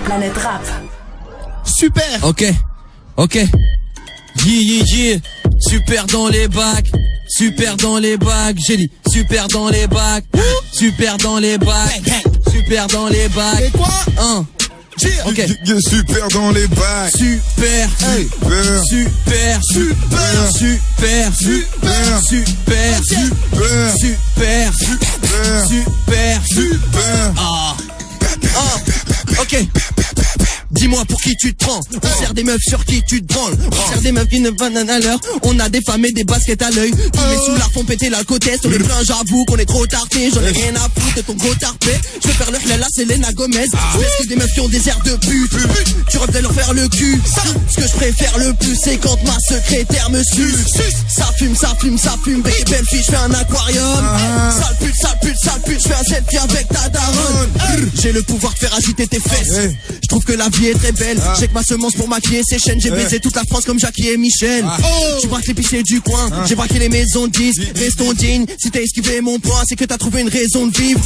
Planète Rap. Super. Ok. Yeah. Super dans les bacs. Super dans les bacs. J'ai dit super dans les bacs. Super dans les bacs. Super dans les bacs. Et quoi? Ok. Super dans les bacs. Super. Ok. Dis-moi pour qui tu te prends. On sert des meufs sur qui tu te branles. On sert des meufs qui ne bananent à l'heure. On a des femmes et des baskets à l'œil. Tous les soulards font péter la côte est. On est plein, j'avoue qu'on est trop tarpé. J'en ai rien à foutre de ton gros tarpé. Je vais faire le hlala, Selena Gomez. Je laisse que des meufs qui ont des airs de pute. Tu reviens leur faire le cul. Ce que je préfère le plus, c'est quand ma secrétaire me suce. Ça fume. Belle fille, je fais un aquarium. Sale pute, je fais un selfie avec ta daronne. J'ai le pouvoir de faire agiter tes fesses. Je trouve que la vie est très belle. J'ai que ma semence pour maquiller ses chaînes. J'ai baisé toute la France comme Jackie et Michel. Tu braques les pichets du coin. J'ai braqué les maisons de disques. Restons dignes. Si t'as esquivé mon point, c'est que t'as trouvé une raison de vivre.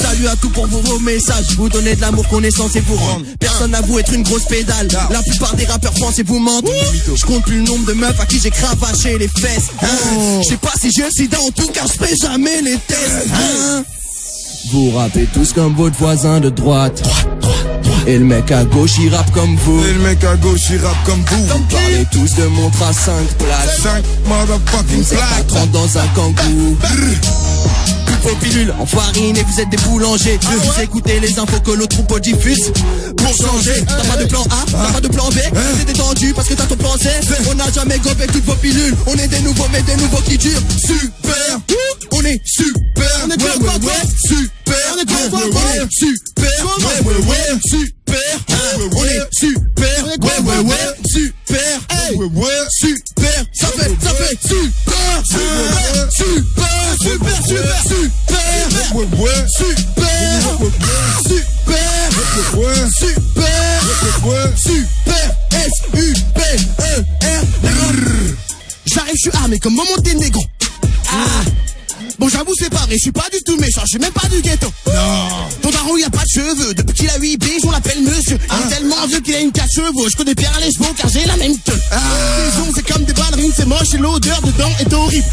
Salut à tous pour vos messages. Vous donnez de l'amour qu'on est censé vous rendre. Personne n'avoue être une grosse pédale. La plupart des rappeurs français vous mentent. Je compte plus le nombre de meufs à qui j'ai cravaché les fesses. Je sais pas si j'ai le sida, en tout cas je ferai jamais les tests. Vous rappez tous comme votre voisin de droite. Et le mec à gauche il rappe comme vous. Vous parlez tous de montre à 5 places. 5 motherfucking Vous êtes à 30 dans un kangou. Toutes vos pilules en farine et vous êtes des boulangers. Vous écoutez les infos que l'autre troupeau diffuse. Pour changer, t'as pas de plan A, t'as pas de plan B. T'es détendu parce que t'as ton plan C. On n'a jamais gobé toutes vos pilules. On est des nouveaux mais des nouveaux qui durent. Super. On est super. On est super. On est super. Super. On est super. Super. Ça fait super. S-U-P-E-R. J'arrive, je suis armé comme Monténégro. Bon, j'avoue, c'est pas vrai, je suis pas du tout méchant, je suis même pas du ghetto. Non. Ton daron, il a pas de cheveux, depuis qu'il a 8 biges, on l'appelle monsieur. Il est tellement vieux qu'il a une 4 chevaux, je connais Pierre les chevaux car j'ai la même queue. Les ongles, c'est comme des ballerines, c'est moche et l'odeur dedans est horrible.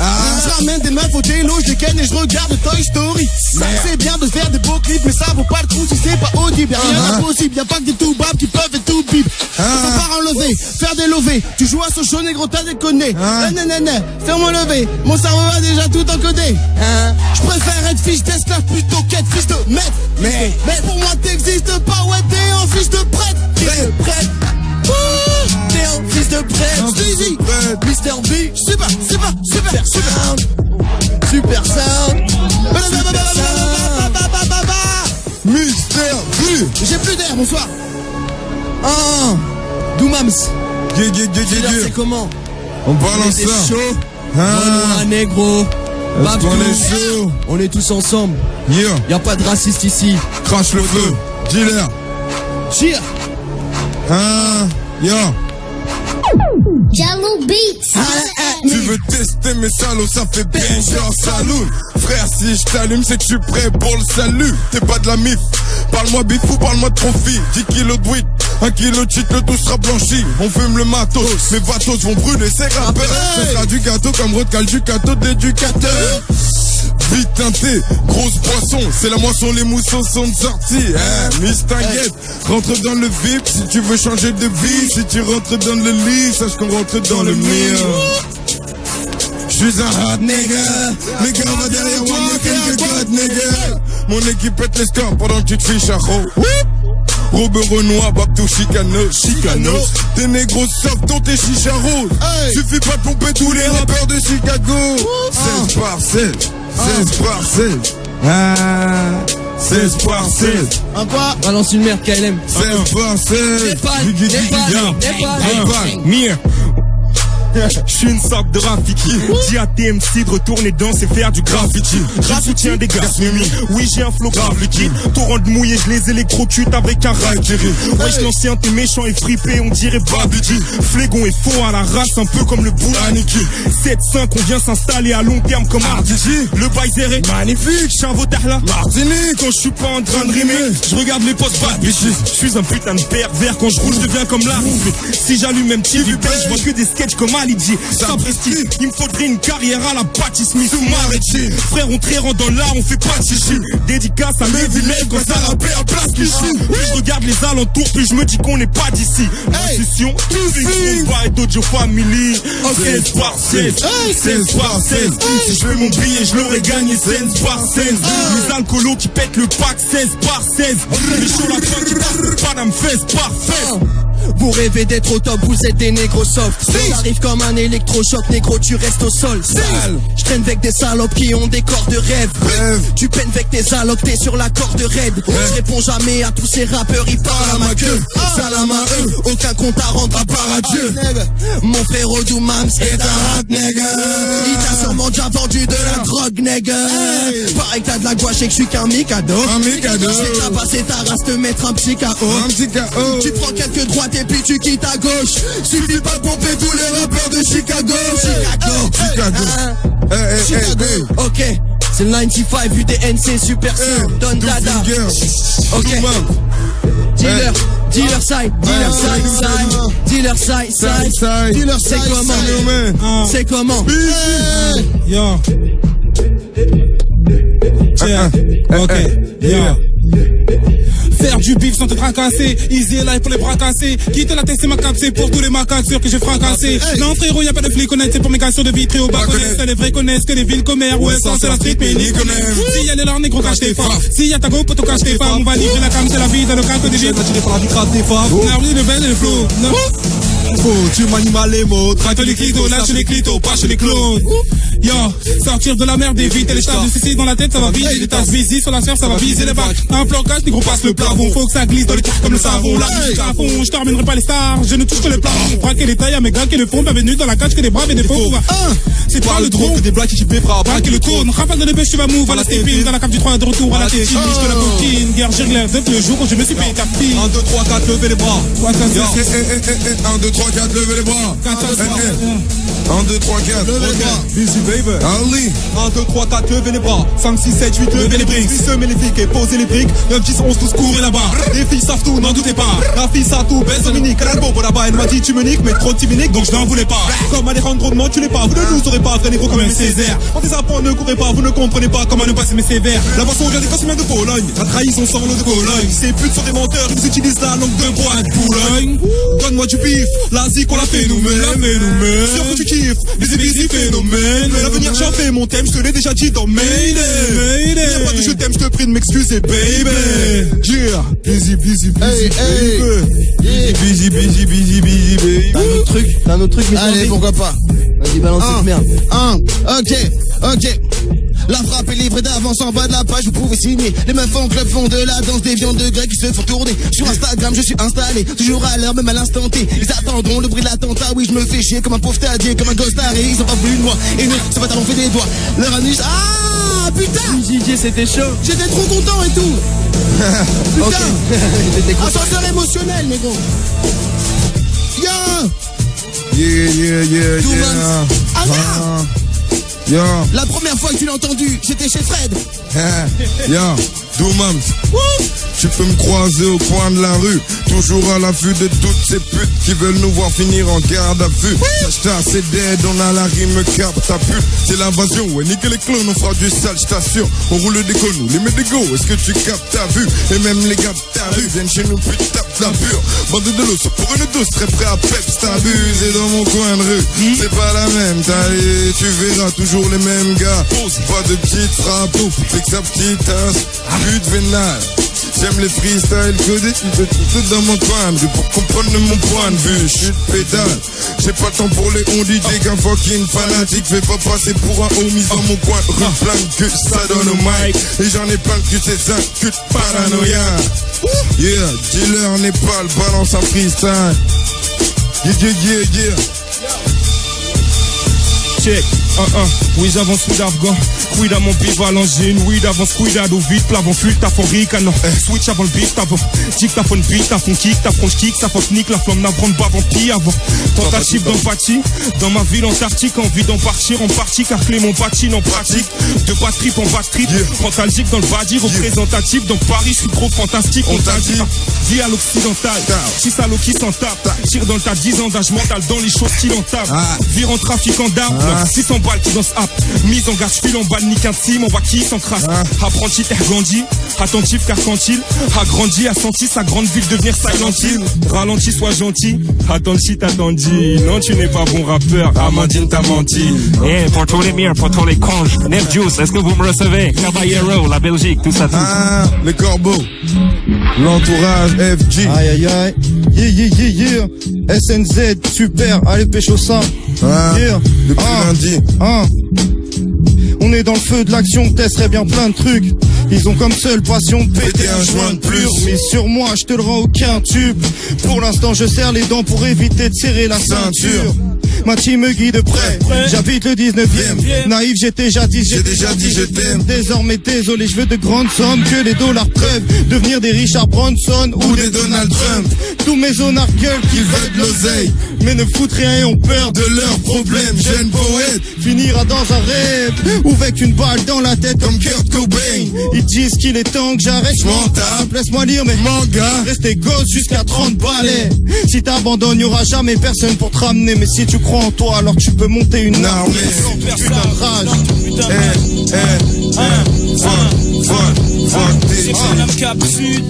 Je ramène des meufs au délo, je dégaine et je regarde Toy Story. Ça c'est bien de faire des beaux clips, mais ça vaut pas le coup si c'est pas audible. Y'a rien d'impossible, y'a pas que des tout babs qui peuvent être tout bip. Faut pas enlever, faire des lovés. Tu joues à Sochaux, négro, t'as déconné. Fais-moi lever, mon cerveau a déjà tout encodé. Je préfère être fiche d'esclave plutôt qu'être fils de maître. Mais pour moi t'existes pas, ouais t'es un fils de prêtre. T'es un fils de prêtre. Easy, Mr. B. Super sound. Mr. B. J'ai plus d'air, bonsoir. Doumams. Yeah. C'est comment? On balance ça. Chaud. Un négro. Est-ce qu'on est chaud? On est tous ensemble. Yeah. Y'a pas de raciste ici. Crache le feu. Dealer. Cheer. Yeah. Jello Beats. Tu veux tester mes salauds, ça fait bien genre saloon. Frère, si je t'allume, c'est que je suis prêt pour le salut. T'es pas de la mif, parle-moi bif ou parle-moi de profit. 10 kilos de weed, 1 kilo de shit, le tout sera blanchi. On fume le matos, mes vatos vont brûler ces rappeurs. Ce sera du gâteau comme Rodcal, du gâteau d'éducateur. Vite teinté, grosse poisson, c'est la moisson, les mousseaux sont sortis. Miss t'inquiète, rentre dans le VIP si tu veux changer de vie. Si tu rentres dans le lit, sache qu'on rentre dans le mien. J'suis un hot nigga, les gars va derrière moi, mais God nigga. Mon équipe pète les scores pendant que tu te fiches à Ro. Robert Renoir, Babtou Chicanos. Tes négros soft dont tes chicha roses. Suffit pas de pomper tous les rappeurs de Chicago. 16 par 16. 16 par 16. Un quoi? Balance une merde, KLM. 16 par 16. Népal. Mir. Je suis une sorte de Rafiki. Dis à TMC de retourner danser, faire du graffiti. Je soutiens des gars, oui j'ai un flow grave liquide. Torrent de mouillé, je les électrocute avec un raillerie. Wesh l'ancien t'es méchant et fripé, on dirait Babidi. Flégon et faux à la race, un peu comme le Boulaniki. 7-5, on vient s'installer à long terme comme RDG. Le Baiser est magnifique, Chavo Tahla Martinique. Quand je suis pas en train de rimer, je regarde les postes bad bitches. Je suis un putain de pervers, quand je roule je deviens comme Larry. Si j'allume même TV, je vois que des sketchs comme Ali G. Ça prestige, il me faudrait une carrière à la Patti Smith ou Maretti. Frère, on trérant dans l'art, on fait pas de chichi. Dédicace à mes villages quand ça rappelle à place qui chie. Plus je regarde les alentours, plus je me dis qu'on n'est pas d'ici. Institution, on va et Dojo Family. 16 par 16, 16 par 16. Si je fais mon billet, je l'aurais gagné 16 par 16. Les alcoolos qui pètent le pack 16 par 16. Les chauds la fin qui passent pas d'âme fesse par fesse. Vous rêvez d'être au top, vous êtes des négros soft. J'arrive comme un électrochoc, négro tu restes au sol. Je traîne avec des salopes qui ont des corps de rêve. Tu peines avec tes allocs, t'es sur la corde raide. Je réponds jamais à tous ces rappeurs, ils parlent à ma queue. Salam à eux, aucun compte à rendre à part à Dieu. Mon frère Odoumams est un rap nègre. Il t'a sûrement déjà vendu de la drogue nègre. Pareil que t'as de la gouache et que je suis qu'un mikado. J'ai déjà passé ta race te mettre un petit KO. Tu prends quelques droites et puis tu quittes à gauche. Suffit pas de pomper tous les rappeurs de Chicago. Chicago. Ok, c'est le 95 UDNC Super Son. Don Dada. Ok. Dealer side. C'est comment? C'est comment? Yo. Ok. Yo. Faire du bif sans te tracasser, easy life pour les bras cassés. Quitter la tête c'est ma cap, c'est pour tous les macaques sûrs que j'ai fracassé. Non frérot y'a pas de flics honnêtes, c'est pour mes cassures de vitres et au bas connaissent. Les vrais connaissent que les villes commères, ouais sans c'est la street mais ni connaissent. Si y'a les lards négro cache tes femmes, si y'a ta go poteau cache tes femmes. On va livrer la cam c'est la vie dans le cadre des villes. Attiré par la vie grave tes femmes. L'armée le bel et le flow. Tu m'animes les mots, traite les clitos, lâche les clitos, pas chez les clones. Yo, sortir de la merde, éviter les stars de suicide dans la tête, ça va viser les tasses, viser sur la sphère, ça va viser les bacs. Un plan cache, négro passe le plafond, faut que ça glisse dans les cartes comme le savon. La musique à fond, je t'emmènerai pas les stars, je ne touche que les plafonds. Braquer les tailles à mes gars qui le font, bienvenue dans la cage que des braves et des faux. C'est pas le drone que des blagues qui bras, braquer le tourne, rafale de l'épêche, tu vas move à la stépine, dans la cave du 3 de retour à la tête, je de la coquine, guerre girglaire, depuis le jour où je me suis payé ta petite. 1, 2, 3, 4, levez les bras. 1, 2, 3, 4, levez les bras. 1, 2, 3, 4, levez les bras. Busy baby. Ali. 1, 2, 3, 4, levez les bras. 5, 6, 7, 8, levez les briques. 6, semez les flics et posez les briques. 9, 10, 11, tous courez là-bas. Les filles savent tout, n'en doutez pas. La fille ça tout, baisse Dominique. Elle a le bon pour là-bas, elle m'a dit tu me niques, mais trop timinique, donc je n'en voulais pas. Comme Alejandro de tu l'es pas, vous ne nous aurez pas, frère négro comme un Césaire. En des apports, ne courez pas, vous ne comprenez pas comment ne passer mes sévères. La boisson vient des costumés de Pologne. La trahison sans l'eau de Cologne. Ces putes sont des menteurs, ils utilisent la langue de bois de Boulogne. Donne-moi du bif, la zik on l'a fait nous-mêmes. Sûr que tu kiffes, busy phénomène. L'avenir j'en fais mon thème, je te l'ai déjà dit dans Mayday. Y'a pas de je t'aime, je te prie de m'excuser baby. Yeah, busy baby. Busy baby. T'as un autre truc, mais allez, pourquoi pas. Vas-y, balance cette merde. Ok. La frappe est livrée d'avance en bas de la page, vous pouvez signer. Les meufs en club font de la danse, des viandes de grec qui se font tourner. Sur Instagram, je suis installé, toujours à l'heure, même à l'instant T. Ils attendront le bruit de l'attentat, oui, je me fais chier comme un pauvre tadier, comme un gosse taré. Ils ont pas voulu de moi, et nous, ce matin on fait des doigts. Leur anus, ah putain DJ, c'était chaud. J'étais trop content et tout. Putain. Ascenseur émotionnel, mes gros. Yeah. Yo. La première fois que tu l'as entendu, j'étais chez Fred. Yo, Doumams. Tu peux me croiser au coin de la rue, toujours à l'affût de toutes ces putes qui veulent nous voir finir en garde à vue. Sache-ta, c'est dead, on a la rime cap, ta pute. C'est l'invasion, ouais, niquer les clones, on fera du sale, je t'assure. On roule des cols, nous, les met des go, est-ce que tu captes ta vue? Et même les gars de ta rue viennent chez nous, puis tapent la pure. Bande de l'eau, pour une douce, très prêt à peps, t'abuses. Et dans mon coin de rue, c'est pas la même taille, tu verras toujours les mêmes gars. Pas de petites frappes, avec sa petite tasse, pute vénale. J'aime les freestyles codés, je vais tout dans mon coin de rue pour comprendre mon point de vue. Je suis de pédale, j'ai pas le temps pour les on dit qu'un fucking fanatique. Fais pas passer pour un homie dans mon coin de rue. Plein de cul, ça donne au mic. Et j'en ai plein de cul, c'est ça, cul de paranoïa. Yeah, dealer Népal, balance un freestyle. Yeah. check. Oui, j'avance with Afghan. Cuida mon bivalent, j'ai une weed avance, cuidado vite, plavon, full, t'as fond ricano. Switch avant le beat, t'as fond tic, t'as fond beat, t'as fond kick, t'as fond kick, ça fond nique, la flamme n'a brande pas vampire avant. Tentative d'empathie, dans ma ville antarctique, envie d'en partir en partie, car Clément patine en pratique. De bad trip en bad trip, fantalgique dans le body, représentatif, dans Paris, je suis trop fantastique, on t'a dit. Vie à l'occidental, si ça l'eau qui s'en tape, tire dans le tas 10 ans d'âge mental, dans les choses qu'il entame. Vire en trafiquant d'armes, 600 balles qui dansent app. Mise en gage, file en balle, nique un team, on voit qui s'en crasse. Apprenti, grandi, attentif car quand il a grandi, a senti sa grande ville devenir Silent Hill. Ralenti, sois gentil, attends le shit, attendis. Non, tu n'es pas bon rappeur, Amandine t'a menti. Eh, pour tous les murs, pour tous les conges, Nef Juice, est-ce que vous me recevez? Caballero, la Belgique, tout ça, tout. Les corbeaux, l'entourage FG. Aïe aïe aïe, yeah. SNZ, super, allez pécho ça. Depuis lundi. On est dans le feu de l'action, testerait bien plein de trucs. Ils ont comme seule passion de péter un joint de plus. Mais sur moi, je te le rends aucun tube. Pour l'instant, je serre les dents pour éviter de serrer la ceinture. Ma team me guide de près, j'habite le 19e. Naïf, j'étais jadis, j'ai déjà dit je t'aime. Désormais désolé, je veux de grandes sommes, que les dollars crèvent. Devenir des Richard Branson ou des Donald Trump. Tous mes honnards gueulent qu'ils veulent de l'oseille, mais ne foutent rien et ont peur de leurs problèmes. Jeune poète finira dans un rêve ou avec une balle dans la tête comme Kurt Cobain. Ils disent qu'il est temps que j'arrête, je m'en tape. Laisse-moi lire mes mangas, rester gosse jusqu'à 30 balais. Si t'abandonnes, y'aura jamais personne pour te ramener. Mais si tu crois en toi, alors tu peux monter une armée. Putain de rage. C'est pas la Cap Sud,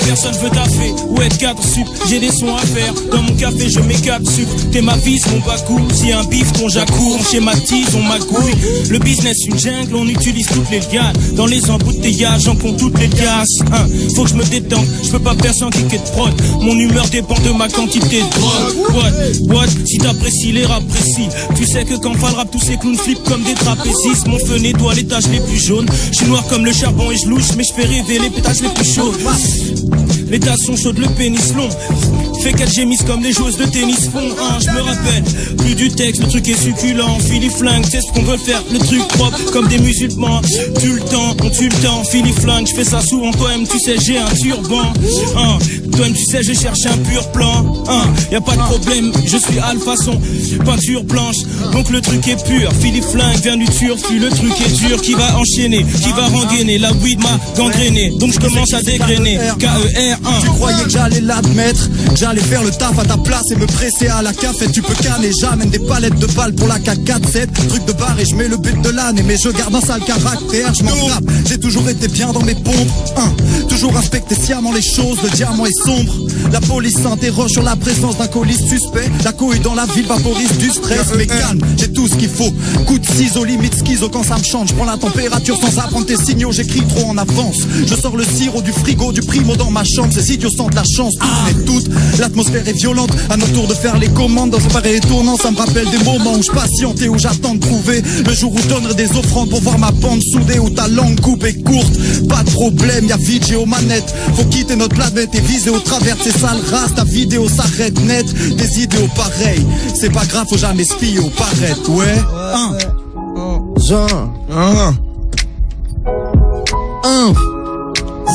personne veut taffer ou être cadre sup. J'ai des sons à faire, dans mon café je mets 4 sucres. T'es ma vis, mon bagou, si un bif ton jacou. On schématise, on magouille. Le business une jungle, on utilise toutes les gars. Dans les embouteillages, j'en compte toutes les gaz. Faut que je me détende, je peux pas faire sans kicker de prod. Mon humeur dépend de ma quantité de drogue. What, si t'apprécies les rap précis, tu sais que quand fall rap tous ces clowns flippent comme des trapézistes. Mon feu nettoie les taches les plus jaunes. Je suis noir comme le charbon et je louche, mais je fais rêver les pétages les plus chauds. Les tasses sont chaudes, le pénis long. Fais qu'elles gémissent comme les joueuses de tennis font. Je me rappelle, plus du texte, le truc est succulent. Philly flingue, c'est ce qu'on veut faire, le truc propre comme des musulmans. Tue le temps, on tue le temps, Philly flingue. Je fais ça souvent, toi-même tu sais j'ai un turban. Toi-même tu sais je cherche un pur plan. Y a pas de problème, je suis alpha son peinture blanche. Donc le truc est pur, Philly flingue vient du turfu. Le truc est dur, qui va enchaîner, qui va rengainer. La weed m'a gangréné, donc je commence à dégrainer. KER1. Tu croyais que j'allais l'admettre, que j'allais faire le taf à ta place et me presser à la cafette. Tu peux canner, j'amène des palettes de balles pour la K47. Truc de barre et je mets le but de l'année, mais je garde un sale caractère. Je m'en grappe, j'ai toujours été bien dans mes pompes. Toujours inspecté sciemment les choses, le diamant est sombre. La police s'interroge sur la présence d'un colis suspect. La couille dans la ville vaporise du stress. Mais calme, j'ai tout ce qu'il faut. Coup de ciseaux, limite schizo quand ça me chante. Je prends la température sans apprendre tes signaux. J'écris trop en avance. Je sors le sirop du frigo, du primo dans ma chambre. Ces idiots sentent la chance, toutes et toutes. L'atmosphère est violente, à nos tours de faire les commandes. Dans un pareil étonnant, ça me rappelle des moments où je patientais, où j'attends de trouver le jour où je donnerai des offrandes pour voir ma bande soudée, où ta langue coupée courte. Pas de problème, y'a Vijay aux manettes. Faut quitter notre planète et viser au travers de ces sales races. Ta vidéo s'arrête net, des idéaux pareils. C'est pas grave, faut jamais se fier au paraître, ouais.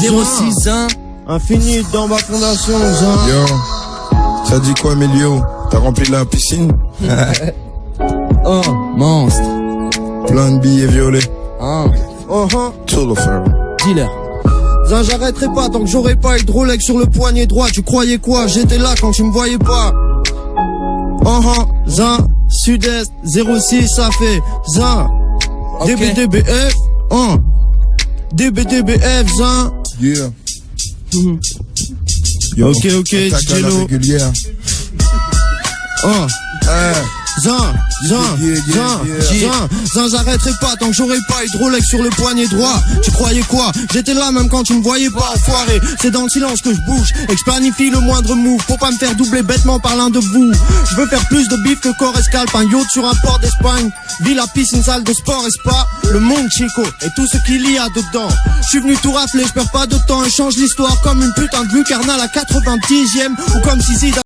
06 Infini dans ma fondation, Yo, ça dit quoi, Emilio? T'as rempli la piscine? Monstre. Plein de billets violets. Tout le faire. Dealer. Zin, j'arrêterai pas tant que j'aurai pas eu de Rolex sur le poignet droit. Tu croyais quoi? J'étais là quand tu me voyais pas. Zin, Sud-Est, 06, ça fait Zin. Okay. DBDBF, DBDBF, Zin. Yeah. Ok, attaque à la Jello. régulière. Zin, j'arrêterai pas tant que j'aurai pas eu de Rolex sur le poignet droit. Tu croyais quoi? J'étais là même quand tu me voyais pas, enfoiré. C'est dans le silence que je bouge et que je planifie le moindre move. Faut pas me faire doubler bêtement par l'un de vous. Je veux faire plus de bif que corps escalpe. Un yacht sur un port d'Espagne. Villa, piscine, salle de sport et spa. Le monde chico et tout ce qu'il y a dedans. Je suis venu tout rafler, je perds pas de temps. Et change l'histoire comme une putain de lucarne à la 90e. Ou comme si